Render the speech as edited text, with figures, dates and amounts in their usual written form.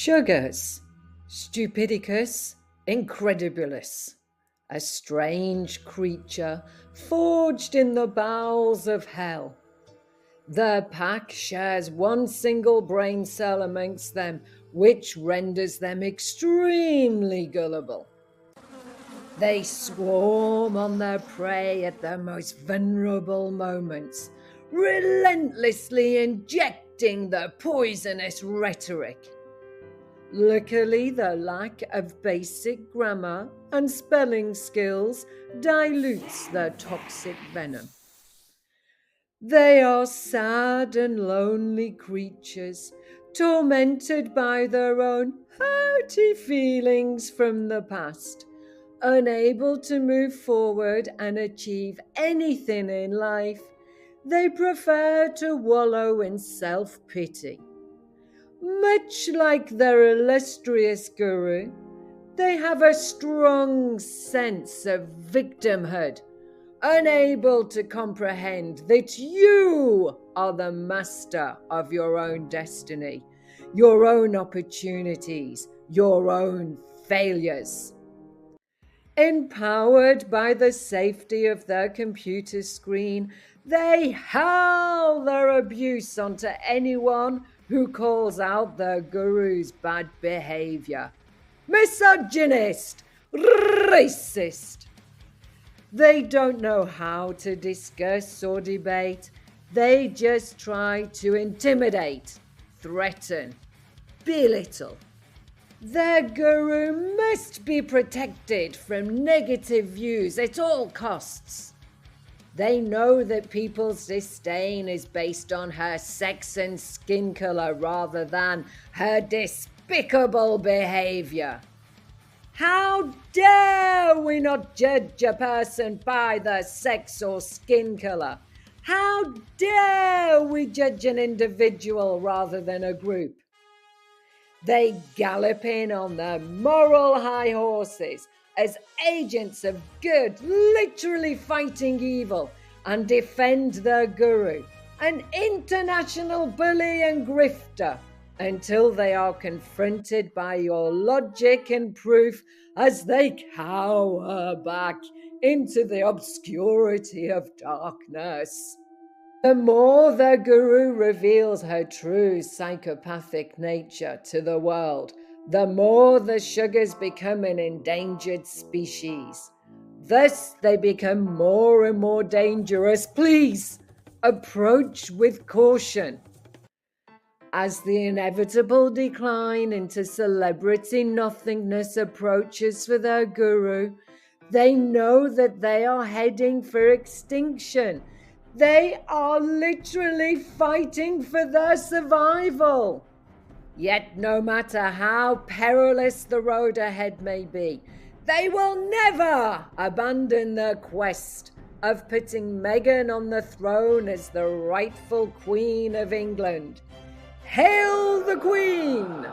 Sugars, stupidicus incredibilis, a strange creature forged in the bowels of hell. The pack shares one single brain cell amongst them, which renders them extremely gullible. They swarm on their prey at the most vulnerable moments, relentlessly injecting the poisonous rhetoric. Luckily, the lack of basic grammar and spelling skills dilutes the toxic venom. They are sad and lonely creatures, tormented by their own hurty feelings from the past, unable to move forward and achieve anything in life. They prefer to wallow in self-pity. Much like their illustrious guru, they have a strong sense of victimhood, unable to comprehend that you are the master of your own destiny, your own opportunities, your own failures. Empowered by the safety of their computer screen, they howl their abuse onto anyone who calls out their guru's bad behavior. Misogynist, racist. They don't know how to discuss or debate. They just try to intimidate, threaten, belittle. Their guru must be protected from negative views at all costs. They know that people's disdain is based on her sex and skin color rather than her despicable behavior. How dare we not judge a person by their sex or skin color? How dare we judge an individual rather than a group? They gallop in on their moral high horses as agents of good, literally fighting evil, and defend their guru, an international bully and grifter, until they are confronted by your logic and proof as they cower back into the obscurity of darkness. The more the guru reveals her true psychopathic nature to the world, the more the sugars become an endangered species. Thus, they become more and more dangerous. Please, approach with caution. As the inevitable decline into celebrity nothingness approaches for their guru, they know that they are heading for extinction. They are literally fighting for their survival. Yet no matter how perilous the road ahead may be, they will never abandon their quest of putting Meghan on the throne as the rightful Queen of England. Hail the Queen!